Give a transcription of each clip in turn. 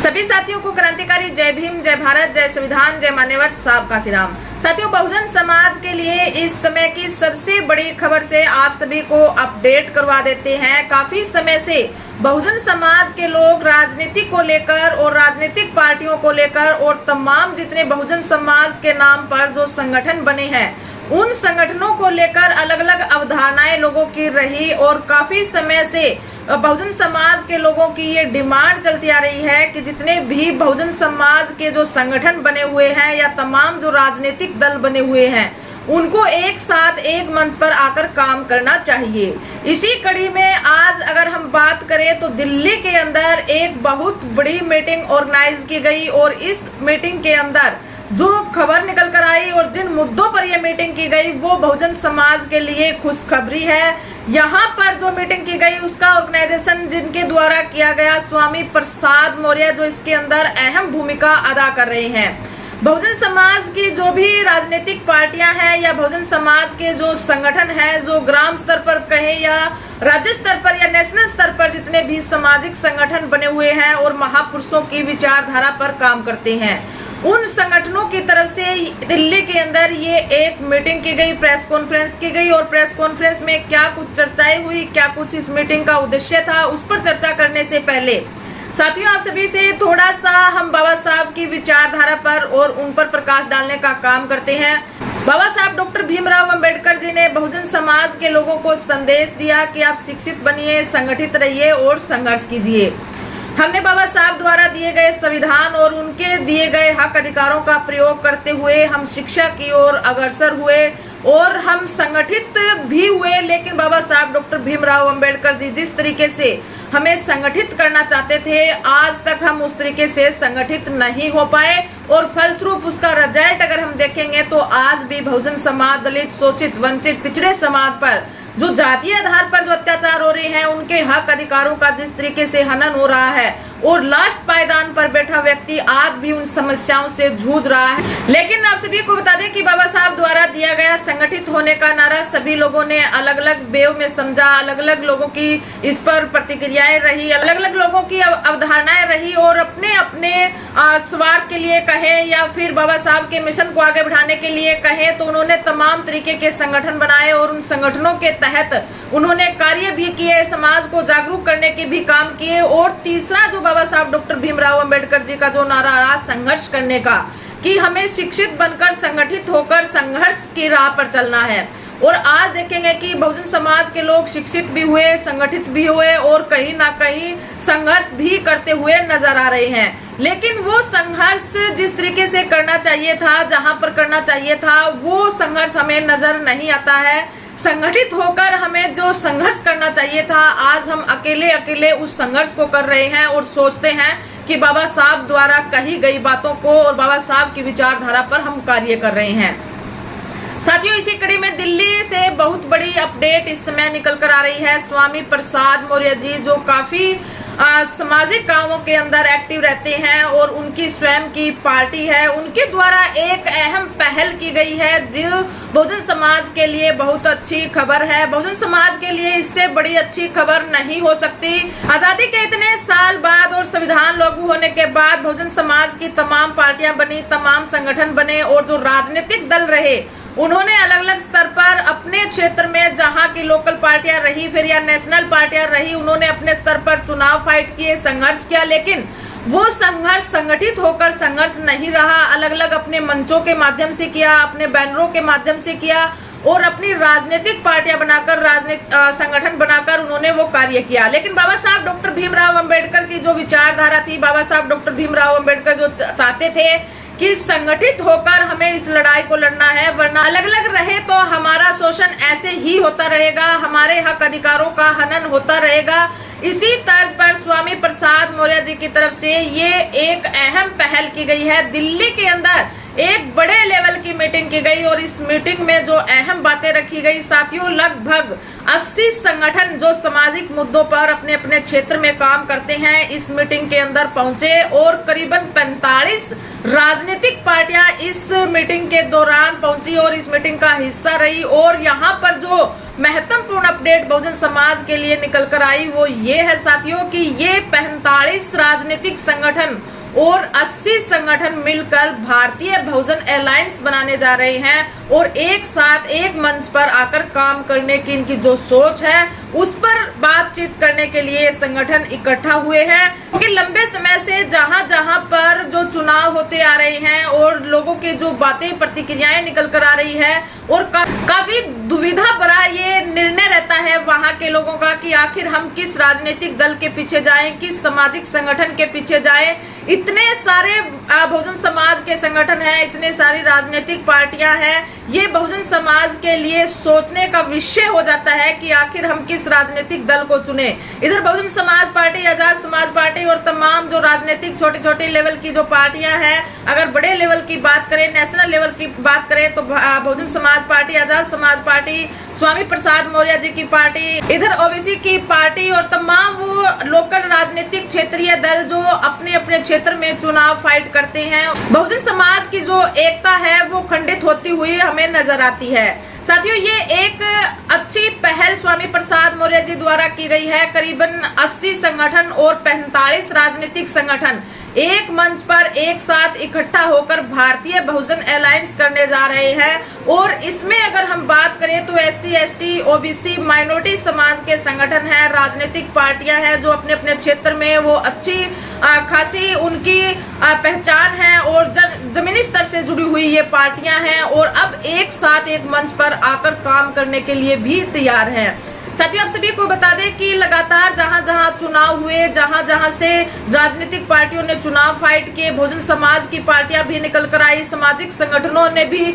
सभी साथियों को क्रांतिकारी जय भीम, जय भारत, जय संविधान, जय मान्यवर साहब का श्रीराम। साथियों, बहुजन समाज के लिए इस समय की सबसे बड़ी खबर से आप सभी को अपडेट करवा देते हैं। काफी समय से बहुजन समाज के लोग राजनीति को लेकर और राजनीतिक पार्टियों को लेकर और तमाम जितने बहुजन समाज के नाम पर जो संगठन बने हैं उन संगठनों को लेकर अलग अलग अवधारणाएं लोगों की रही और काफी समय से बहुजन समाज के लोगों की ये डिमांड चलती आ रही है कि जितने भी बहुजन समाज के जो संगठन बने हुए हैं या तमाम जो राजनीतिक दल बने हुए हैं उनको एक साथ एक मंच पर आकर काम करना चाहिए। इसी कड़ी में आज अगर हम बात करें तो दिल्ली के अंदर एक बहुत बड़ी मीटिंग ऑर्गेनाइज की गई और इस मीटिंग के अंदर जो खबर निकल कर आई और जिन मुद्दों पर यह मीटिंग की गई वो बहुजन समाज के लिए खुशखबरी है। यहाँ पर जो मीटिंग की गई उसका ऑर्गेनाइजेशन जिनके द्वारा किया गया स्वामी प्रसाद मौर्य जो इसके अंदर अहम भूमिका अदा कर रहे हैं। बहुजन समाज की जो भी राजनीतिक पार्टियां हैं या बहुजन समाज के जो संगठन है जो ग्राम स्तर पर कहें या राज्य स्तर पर या नेशनल स्तर पर जितने भी सामाजिक संगठन बने हुए हैं और महापुरुषों की विचारधारा पर काम करते हैं उन संगठनों की तरफ से दिल्ली के अंदर ये एक मीटिंग की गई, प्रेस कॉन्फ्रेंस की गई और प्रेस कॉन्फ्रेंस में क्या कुछ चर्चाएं हुई, क्या कुछ इस मीटिंग का उद्देश्य था, उस पर चर्चा करने से पहले साथियों आप सभी से थोड़ा सा हम बाबा साहब की विचारधारा पर और उन पर प्रकाश डालने का काम करते हैं। बाबा साहब डॉक्टर भीमराव अंबेडकर जी ने बहुजन समाज के लोगों को संदेश दिया कि आप शिक्षित बनिए, संगठित रहिए और संघर्ष कीजिए। हमने बाबा साहब द्वारा दिए गए संविधान और उनके दिए गए हक अधिकारों का प्रयोग करते हुए हम शिक्षा की ओर अग्रसर हुए और हम संगठित भी हुए। लेकिन बाबा साहब डॉक्टर भीमराव अंबेडकर जी जिस तरीके से हमें संगठित करना चाहते थे आज तक हम उस तरीके से संगठित नहीं हो पाए और फलस्वरूप उसका रिजल्ट अगर हम देखेंगे तो आज भी बहुजन समाज, दलित, शोषित, वंचित, पिछड़े समाज पर जो जातीय आधार पर जो अत्याचार हो रहे हैं उनके हक अधिकारों का जिस तरीके से हनन हो रहा है और लास्ट पायदान पर बैठा व्यक्ति आज भी उन समस्याओं से जूझ रहा है। लेकिन आप सभी को बता दें कि बाबा साहब द्वारा दिया गया संगठित होने का नारा सभी लोगों ने अलग अलग वेव में समझा, अलग अलग लोगों की इस पर प्रतिक्रियाएं रही, अलग अलग लोगों की अवधारणाएं रही और अपने अपने स्वार्थ के लिए कहे या फिर बाबा साहब के मिशन को आगे बढ़ाने के लिए कहे तो उन्होंने तमाम तरीके के संगठन बनाए और उन संगठनों के तहत उन्होंने कार्य भी किए, समाज को जागरूक करने के भी काम किए। और तीसरा जो बाबा साहब डॉक्टर भीमराव अंबेडकर जी का जो नारा रहा संघर्ष करने का कि हमें शिक्षित बनकर संगठित होकर संघर्ष की राह पर चलना है। और आज देखेंगे कि बहुजन समाज के लोग शिक्षित भी हुए, संगठित भी हुए और कहीं ना कहीं संघर्ष भी करते हुए नजर आ रहे हैं। लेकिन वो संघर्ष जिस तरीके से करना चाहिए था, जहां पर करना चाहिए था, वो संघर्ष हमें नजर नहीं आता है। संगठित होकर हमें जो संघर्ष करना चाहिए था आज हम अकेले अकेले उस संघर्ष को कर रहे हैं और सोचते हैं कि बाबा साहब द्वारा कही गई बातों को और बाबा साहब की विचारधारा पर हम कार्य कर रहे हैं। साथियों, इसी कड़ी में दिल्ली से बहुत बड़ी अपडेट इस समय निकल कर आ रही है। स्वामी प्रसाद मौर्य जी जो काफी सामाजिक कामों के अंदर एक्टिव रहते हैं और उनकी स्वयं की पार्टी है, उनके द्वारा एक अहम पहल की गई है जो बहुजन समाज के लिए बहुत अच्छी खबर है। बहुजन समाज के लिए इससे बड़ी अच्छी खबर नहीं हो सकती। आजादी के इतने साल बाद और संविधान लागू होने के बाद बहुजन समाज की तमाम पार्टियां बनी, तमाम संगठन बने और जो राजनीतिक दल रहे उन्होंने अलग अलग स्तर पर अपने क्षेत्र में जहां की लोकल पार्टियां रही फिर या नेशनल पार्टियां रही उन्होंने अपने स्तर पर चुनाव फाइट किए, संघर्ष किया। लेकिन वो संघर्ष संगठित होकर संघर्ष नहीं रहा, अलग अलग अपने मंचों के माध्यम से किया, अपने बैनरों के माध्यम से किया और अपनी राजनीतिक पार्टियां बनाकर राजनीतिक संगठन बनाकर उन्होंने वो कार्य किया। लेकिन बाबा साहब डॉक्टर भीमराव अंबेडकर की जो विचारधारा थी, बाबा साहब डॉक्टर भीमराव अंबेडकर जो चाहते थे कि संगठित होकर हमें इस लड़ाई को लड़ना है, वरना अलग अलग रहे तो हमारा शोषण ऐसे ही होता रहेगा, हमारे हक अधिकारों का हनन होता रहेगा। इसी तर्ज पर स्वामी प्रसाद मौर्य जी की तरफ से ये एक अहम पहल की गई है। दिल्ली के अंदर एक बड़े लेवल की मीटिंग की गई और इस मीटिंग में जो अहम बातें रखी गई साथियों, लगभग 80 संगठन जो सामाजिक मुद्दों पर अपने अपने क्षेत्र में काम करते हैं इस मीटिंग के अंदर पहुंचे और करीबन 45 राजनीतिक पार्टियां इस मीटिंग के दौरान पहुंची और इस मीटिंग का हिस्सा रही। और यहाँ पर जो महत्वपूर्ण अपडेट बहुजन समाज के लिए निकल कर आई वो ये है साथियों कि ये 45 राजनीतिक संगठन और 80 संगठन मिलकर भारतीय बहुजन अलायंस बनाने जा रहे हैं और एक साथ एक मंच पर आकर काम करने की इनकी जो सोच है उस पर बातचीत करने के लिए संगठन इकट्ठा हुए हैं, क्योंकि लंबे समय से जहां जहां पर जो चुनाव होते आ रहे हैं और लोगों के जो बातें प्रतिक्रियाएं निकल कर आ रही है और काफी दुविधा भरा ये निर्णय रहता है वहां के लोगों का कि आखिर हम किस राजनीतिक दल के पीछे जाएं, किस सामाजिक संगठन के पीछे जाएं। इतने सारे बहुजन समाज के संगठन हैं, इतने सारी राजनीतिक पार्टियां हैं, ये बहुजन समाज के लिए सोचने का विषय हो जाता है कि आखिर हम किस राजनीतिक दल को चुने। इधर बहुजन समाज पार्टी, आजाद समाज पार्टी और तमाम जो राजनीतिक छोटे छोटे लेवल की जो पार्टियां हैं, अगर बड़े लेवल की बात करें, नेशनल लेवल की बात करें तो बहुजन समाज पार्टी, आजाद समाज पार्टी, स्वामी प्रसाद मौर्य जी की पार्टी, इधर ओबीसी की पार्टी और तमाम वो लोकल राजनीतिक क्षेत्रीय दल जो अपने अपने क्षेत्र में चुनाव फाइट करते हैं। बहुजन समाज की जो एकता है वो खंडित होती हुई हमें नजर आती है। साथियों, ये एक अच्छी पहल स्वामी प्रसाद मौर्य जी द्वारा की गई है। करीबन 80 संगठन और 45 राजनीतिक संगठन एक मंच पर एक साथ इकट्ठा होकर भारतीय बहुजन अलायंस करने जा रहे हैं और इसमें अगर हम बात करें तो SC, ST, OBC, माइनॉरिटी समाज के संगठन हैं, राजनीतिक पार्टियां हैं जो अपने अपने क्षेत्र में वो अच्छी खासी उनकी पहचान है और जमीनी स्तर से जुड़ी हुई ये पार्टियां हैं और अब एक साथ एक मंच पर आकर काम करने के लिए भी तैयार हैं। साथियों, आप सभी को बता दें कि लगातार जहां जहां चुनाव हुए, जहां जहां से राजनीतिक पार्टियों ने चुनाव फाइट किए, बहुजन समाज की पार्टियां भी निकल कर आई, सामाजिक संगठनों ने भी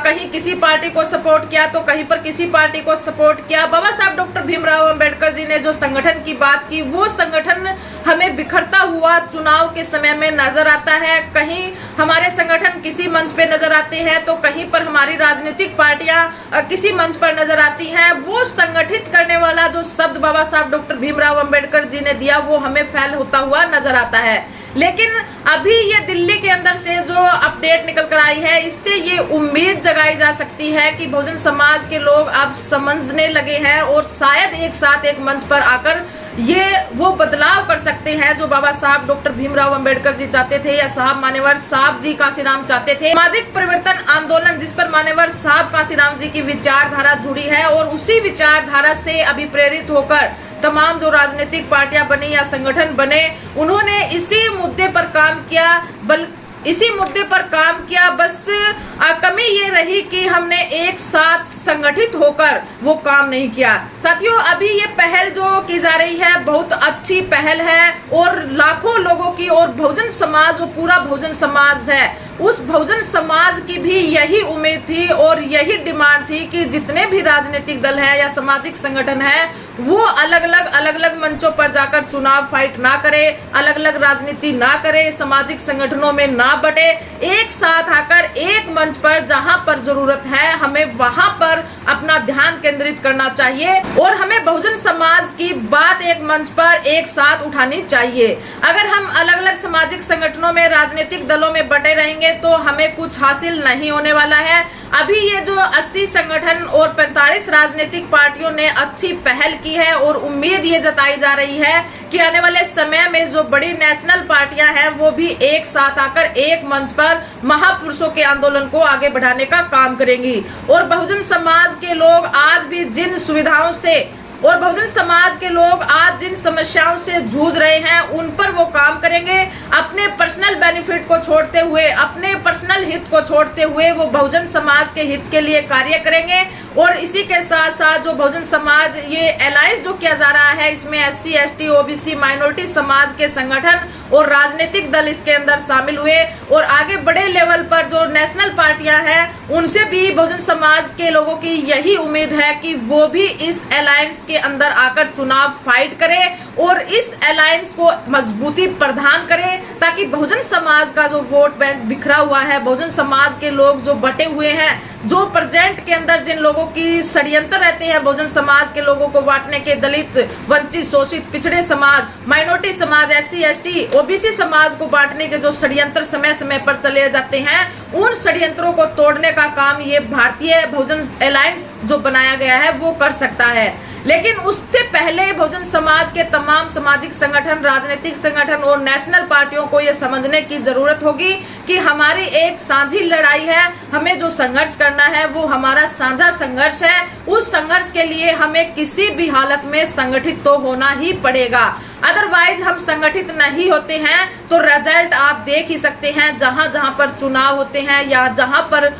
कहीं किसी पार्टी को सपोर्ट किया तो कहीं पर किसी पार्टी को सपोर्ट किया। बाबा साहब डॉक्टर भीमराव अंबेडकर जी ने जो संगठन की बात की वो संगठन हमें बिखरता हुआ चुनाव के समय में नजर आता है। कहीं हमारे संगठन किसी मंच पे नजर आते हैं तो कहीं पर हमारी राजनीतिक पार्टियां किसी मंच पर नजर आती हैं। वो संगठित करने वाला जो शब्द बाबा साहब डॉक्टर भीमराव अंबेडकर जी ने दिया वो हमें फैल होता हुआ नजर आता है। लेकिन अभी ये दिल्ली के अंदर से जो अपडेट निकल कर आई है इससे ये उम्मीद जगाई जा सकती है कि बहुजन समाज के लोग अब समझने लगे हैं और शायद एक साथ एक मंच पर आकर ये वो बदलाव कर सकते हैं जो बाबा साहब डॉक्टर भीमराव अंबेडकर जी चाहते थे या साहब मान्यवर साहब जी कांशीराम चाहते थे। सामाजिक परिवर्तन आंदोलन जिस पर मान्यवर साहब कांशीराम जी की विचारधारा जुड़ी है और उसी विचारधारा से अभी प्रेरित होकर तमाम जो राजनीतिक पार्टियां बनी या संगठन बने उन्होंने इसी मुद्दे पर काम किया। इसी मुद्दे पर काम किया, बस कमी ये रही कि हमने एक साथ संगठित होकर वो काम नहीं किया। साथियों, अभी ये पहल जो की जा रही है बहुत अच्छी पहल है और लाखों लोगों की और बहुजन समाज जो पूरा बहुजन समाज है उस बहुजन समाज की भी यही उम्मीद थी और यही डिमांड थी कि जितने भी राजनीतिक दल हैं या सामाजिक संगठन हैं वो अलग अलग मंचों पर जाकर चुनाव फाइट ना करे, अलग अलग राजनीति ना करे, सामाजिक संगठनों में ना बटे, एक साथ आकर एक मंच पर जहां पर जरूरत है हमें वहां पर अपना ध्यान केंद्रित करना चाहिए और हमें बहुजन समाज की बात एक मंच पर एक साथ उठानी चाहिए। अगर हम अलग अलग सामाजिक संगठनों में, राजनीतिक दलों में बटे रहेंगे तो हमें कुछ हासिल नहीं होने वाला है। अभी ये जो 80 संगठन और 45 राजनीतिक पार्टियों ने अच्छी पहल की है और उम्मीद ये जताई जा रही है कि आने वाले समय में जो बड़ी नेशनल पार्टियां हैं वो भी एक साथ आकर एक मंच पर महापुरुषों के आंदोलन को आगे बढ़ाने का काम करेंगी और बहुजन समाज के लोग आज भी जिन सुविधाओं से और बहुजन समाज के लोग आज जिन समस्याओं से जूझ रहे हैं उन पर वो काम करेंगे। अपने पर्सनल बेनिफिट को छोड़ते हुए, अपने पर्सनल हित को छोड़ते हुए वो बहुजन समाज के हित के लिए कार्य करेंगे और इसी के साथ साथ जो बहुजन समाज ये अलायंस जो किया जा रहा है इसमें SC, ST, OBC, माइनॉरिटी समाज के संगठन और राजनीतिक दल इसके अंदर शामिल हुए और आगे बड़े लेवल पर जो नेशनल पार्टियां हैं उनसे भी बहुजन समाज के लोगों की यही उम्मीद है कि वो भी इस अलायंस के अंदर आकर चुनाव फाइट करे और इस अलायंस को मजबूती प्रदान करे ताकि बहुजन समाज का जो वोट बैंक बिखरा हुआ है, बहुजन समाज के लोग जो बटे हुए हैं जो प्रेजेंट के अंदर जिन लोगों की षड्यंत्र रहते हैं बहुजन समाज के लोगों को बांटने के, दलित, वंचित, शोषित, पिछड़े समाज, माइनॉरिटी समाज, SC ST OBC समाज को बांटने के जो षड्यंत्र समय समय पर चले जाते हैं, उन षड्यंत्रों को तोड़ने का काम ये भारतीय बहुजन अलायंस जो बनाया गया है वो कर सकता है। लेकिन उससे पहले बहुजन समाज के तमाम सामाजिक संगठन, राजनीतिक संगठन और नेशनल पार्टियों को यह समझने की जरूरत होगी कि हमारी एक साझी लड़ाई है, हमें जो संघर्ष करना है वो हमारा साझा संघर्ष है। उस संघर्ष के लिए हमें किसी भी हालत में संगठित तो होना ही पड़ेगा, अदरवाइज हम संगठित नहीं होते हैं तो रिजल्ट आप देख ही सकते हैं। जहां जहां पर चुनाव होते हैं या जहां पर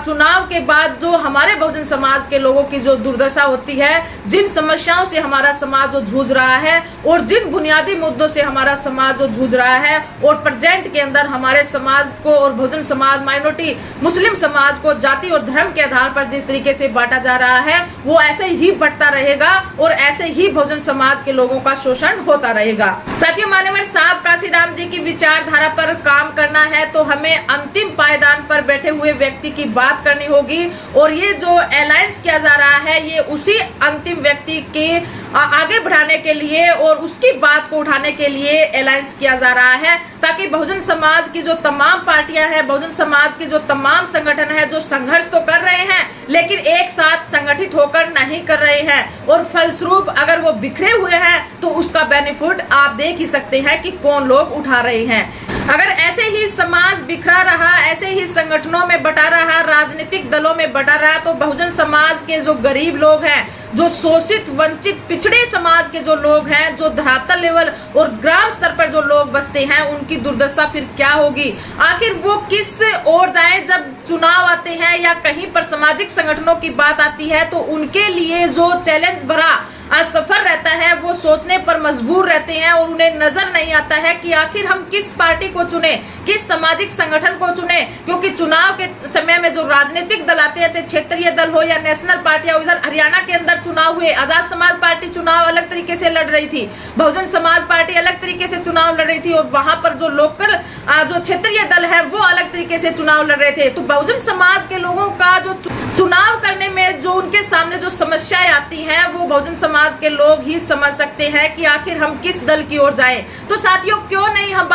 चुनाव के बाद जो हमारे बहुजन समाज के लोगों की जो दुर्दशा होती है, जिन समस्याओं से हमारा समाज जो जूझ रहा है और जिन बुनियादी मुद्दों से हमारा समाज जो जूझ रहा है, और प्रेजेंट के अंदर हमारे समाज को और बहुजन समाज, माइनॉरिटी, मुस्लिम समाज को जाति और धर्म के आधार पर जिस तरीके से बांटा जा रहा है वो ऐसे ही बढ़ता रहेगा और ऐसे ही बहुजन समाज के लोगों का शोषण होता रहेगा। साथियों, मान्यवर साहब काशीराम जी की विचारधारा पर काम करना है तो हमें अंतिम पायदान पर बैठे हुए व्यक्ति की बात करनी होगी, और ये जो अलायंस किया जा रहा है ये उसी अंतिम व्यक्ति के आगे बढ़ाने के लिए और उसकी बात को उठाने के लिए अलायंस किया जा रहा है, ताकि बहुजन समाज की जो तमाम पार्टियां हैं, बहुजन समाज के जो तमाम संगठन हैं, जो संघर्ष तो कर रहे हैं लेकिन एक साथ संगठित होकर नहीं कर रहे हैं, और फलस्वरूप अगर वो बिखरे हुए हैं तो उसका बेनिफिट आप देख ही सकते हैं कि कौन लोग उठा रहे हैं। अगर ऐसे ही समाज बिखरा रहा, ऐसे ही संगठनों में बटा रहा, राजनीतिक दलों में बटा रहा, तो बहुजन समाज के जो गरीब लोग हैं, जो शोषित, वंचित, पिछड़े समाज के जो लोग हैं, जो धरातल लेवल और ग्राम स्तर पर जो लोग बसते हैं, उनकी दुर्दशा फिर क्या होगी? आखिर वो किस ओर जाए? जब चुनाव आते हैं या कहीं पर सामाजिक संगठनों की बात आती है तो उनके लिए जो चैलेंज भरा सफर रहता है वो सोचने पर मजबूर रहते हैं, और उन्हें नजर नहीं आता है कि आखिर हम किस पार्टी को चुने, किस सामाजिक संगठन को चुने। क्योंकि चुनाव के समय में जो राजनीतिक दल आते हैं, चाहे क्षेत्रीय दल हो या नेशनल पार्टियां, इधर हरियाणा के अंदर चुनाव हुए, आजाद समाज पार्टी चुनाव अलग तरीके से लड़ रही थी, बहुजन समाज पार्टी अलग तरीके से चुनाव लड़ रही थी, और वहां पर जो लोकल जो क्षेत्रीय दल है वो अलग तरीके से चुनाव लड़ रहे थे। तो बहुजन समाज के लोगों का जो चुनाव करने में जो उनके सामने जो समस्याएं आती हैं वो बहुजन समाज के लोग ही समझ सकते हैं कि आखिर हम किस दल की ओर जाएं। तो साथियों, क्यों नहीं हम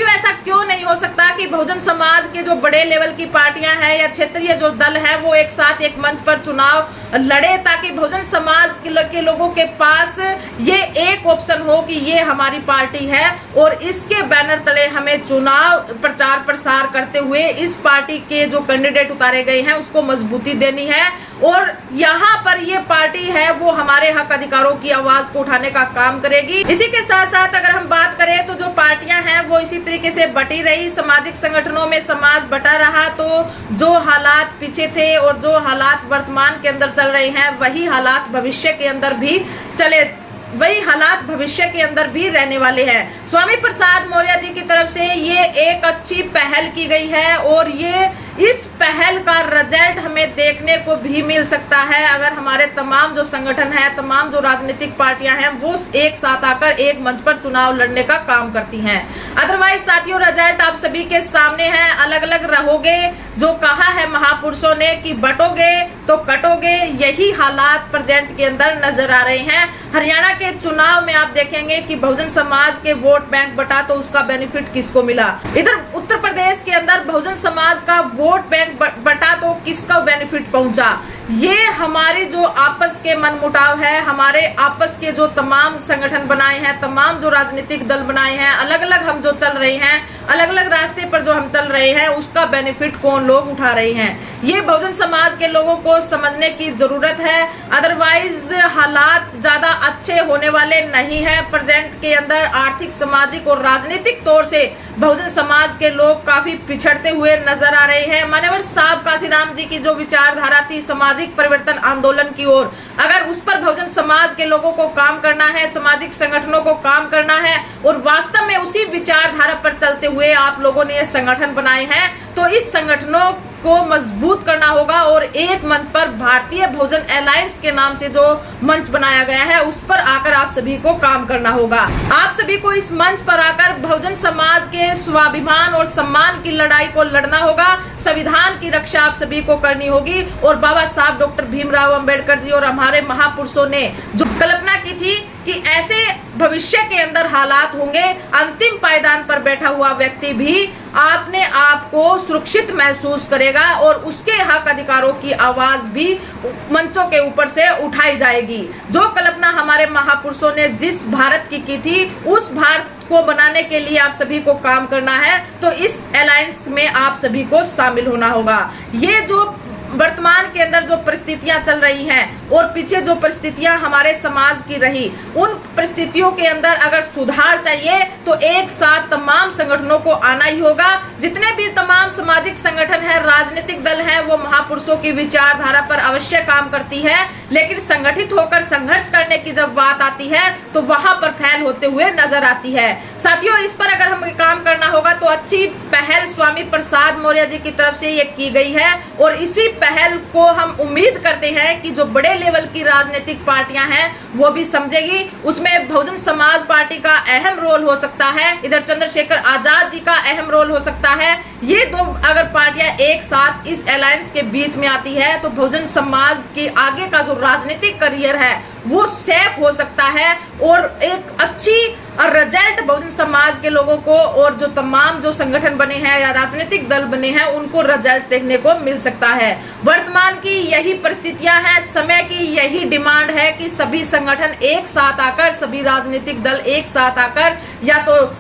ऐसा क्यों नहीं हो सकता कि बहुजन समाज के जो बड़े लेवल की पार्टियां हैं या क्षेत्रीय जो दल हैं वो एक साथ एक मंच पर चुनाव लड़े, ताकि बहुजन समाज के लोगों के पास ये एक ऑप्शन हो कि ये हमारी पार्टी है और इसके बैनर तले हमें चुनाव प्रचार प्रसार करते हुए इस पार्टी के जो कैंडिडेट उतारे गए हैं उसको मजबूती देनी है, और यहाँ पर ये पार्टी है वो हमारे हक अधिकारों की आवाज को उठाने का काम करेगी। इसी के साथ साथ अगर हम बात करें तो जो पार्टियां हैं वो इसी तरीके से बटी रही, सामाजिक संगठनों में समाज बटा रहा, तो जो हालात पीछे थे और जो हालात वर्तमान के अंदर चल रहे हैं वही हालात भविष्य के अंदर भी रहने वाले हैं। स्वामी प्रसाद मौर्य जी की तरफ से ये एक अच्छी पहल की गई है, और ये इस पहल का रिजल्ट हमें देखने को भी मिल सकता है अगर हमारे तमाम जो संगठन है, तमाम जो राजनीतिक पार्टियां हैं वो एक साथ आकर एक मंच पर चुनाव लड़ने का काम करती हैं। अदरवाइज साथियों, रिजल्ट आप सभी के सामने है, अलग अलग रहोगे। जो कहा है महापुरुषों ने कि बटोगे तो कटोगे, यही हालात प्रेजेंट के अंदर नजर आ रहे हैं। हरियाणा के चुनाव में आप देखेंगे कि बहुजन समाज के वोट बैंक बटा तो उसका बेनिफिट किसको मिला। इधर उत्तर प्रदेश के अंदर बहुजन समाज का वोट बैंक बटा तो किसका बेनिफिट पहुंचा। ये हमारे जो आपस के मनमुटाव है, हमारे आपस के जो तमाम संगठन बनाए हैं, तमाम जो राजनीतिक दल बनाए हैं, अलग अलग हम जो चल रहे हैं, अलग अलग रास्ते पर जो हम चल रहे हैं, उसका बेनिफिट कौन लोग उठा रहे हैं, ये बहुजन समाज के लोगों को समझने की जरूरत है। अदरवाइज हालात ज्यादा अच्छे होने वाले नहीं है। प्रेजेंट के अंदर आर्थिक, सामाजिक और राजनीतिक तौर से बहुजन समाज के लोग काफी पिछड़ते हुए नजर आ रहे हैं। मान्यवर साहब काशीराम जी की जो विचारधारा थी सामाजिक परिवर्तन आंदोलन की ओर, अगर उस पर बहुजन समाज के लोगों को काम करना है, सामाजिक संगठनों को काम करना है और वास्तव में उसी विचारधारा पर चलते हुए आप लोगों ने ये संगठन बनाए हैं, तो इस संगठनों को मजबूत करना होगा और एक मंच पर भारतीय बहुजन अलायंस के नाम से जो मंच बनाया गया है उस पर आकर आप सभी को काम करना होगा। आप सभी को इस मंच पर आकर बहुजन समाज के स्वाभिमान और सम्मान की लड़ाई को लड़ना होगा। संविधान की रक्षा आप सभी को करनी होगी और बाबा साहब डॉक्टर भीमराव अंबेडकर जी और हमारे महापुरुषों ने जो कल्पना की थी कि ऐसे भविष्य के अंदर हालात होंगे, अंतिम पायदान पर बैठा हुआ व्यक्ति भी अपने आप को सुरक्षित महसूस करेगा और उसके हक अधिकारों की आवाज भी मंचों के ऊपर से उठाई जाएगी। जो कल्पना हमारे महापुरुषों ने जिस भारत की थी उस भारत को बनाने के लिए आप सभी को काम करना है, तो इस अलायंस में आप सभी को शामिल होना होगा। ये जो वर्तमान के अंदर जो परिस्थितियां चल रही हैं और पीछे जो परिस्थितियां हमारे समाज की रही, उन परिस्थितियों के अंदर अगर सुधार चाहिए तो एक साथ तमाम संगठनों को आना ही होगा। जितने भी तमाम सामाजिक संगठन है, राजनीतिक दल है, वो महापुरुषों की विचारधारा पर अवश्य काम करती है, लेकिन संगठित होकर संघर्ष करने की जब बात आती है तो वहां पर फैल होते हुए नजर आती है। साथियों, इस पर अगर हमें काम करना होगा तो अच्छी पहल स्वामी प्रसाद मौर्य जी की तरफ से ये की गई है और इसी पहल को हम उम्मीद करते हैं कि जो बड़े लेवल की राजनीतिक पार्टियां हैं वो भी समझेगी। उसमें बहुजन समाज पार्टी का अहम रोल हो सकता है, इधर चंद्रशेखर आजाद जी का अहम रोल हो सकता है। ये दो अगर पार्टियां एक साथ इस अलायंस के बीच में आती है तो बहुजन समाज के आगे का जो राजनीतिक करियर है वो सेफ हो सकता है और एक अच्छी रिजल्ट बहुजन समाज के लोगों को और जो तमाम जो संगठन बने हैं या राजनीतिक दल बने हैं उनको रिजल्ट देखने को मिल सकता है। वर्तमान की यही परिस्थितियां हैं, समय की यही डिमांड है कि सभी संगठन एक साथ आकर, सभी राजनीतिक दल एक साथ आकर या तो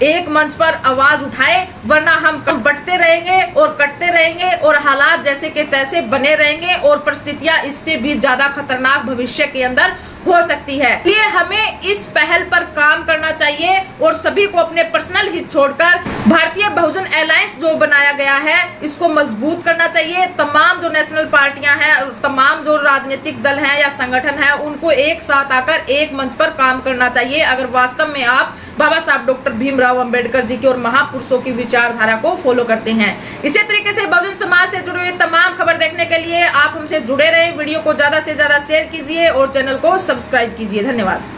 एक मंच पर आवाज उठाए, वरना हम बंटते रहेंगे और कटते रहेंगे और हालात जैसे के तैसे बने रहेंगे और परिस्थितियां इससे भी ज्यादा खतरनाक भविष्य के अंदर हो सकती है। इसलिए हमें इस पहल पर काम करना चाहिए और सभी को अपने पर्सनल हित छोड़कर भारतीय बहुजन अलायंस जो बनाया गया है इसको मजबूत करना चाहिए। तमाम जो नेशनल पार्टियां हैं, तमाम जो राजनीतिक दल हैं या संगठन हैं, उनको एक साथ आकर एक मंच पर काम करना चाहिए अगर वास्तव में आप बाबा साहब डॉक्टर भीमराव अंबेडकर जी की और महापुरुषों की विचारधारा को फॉलो करते हैं। इसी तरीके से बहुजन समाज से जुड़े हुए तमाम खबर देखने के लिए आप हमसे जुड़े रहें। वीडियो को ज्यादा से ज्यादा शेयर कीजिए और चैनल को सब्सक्राइब कीजिए। धन्यवाद।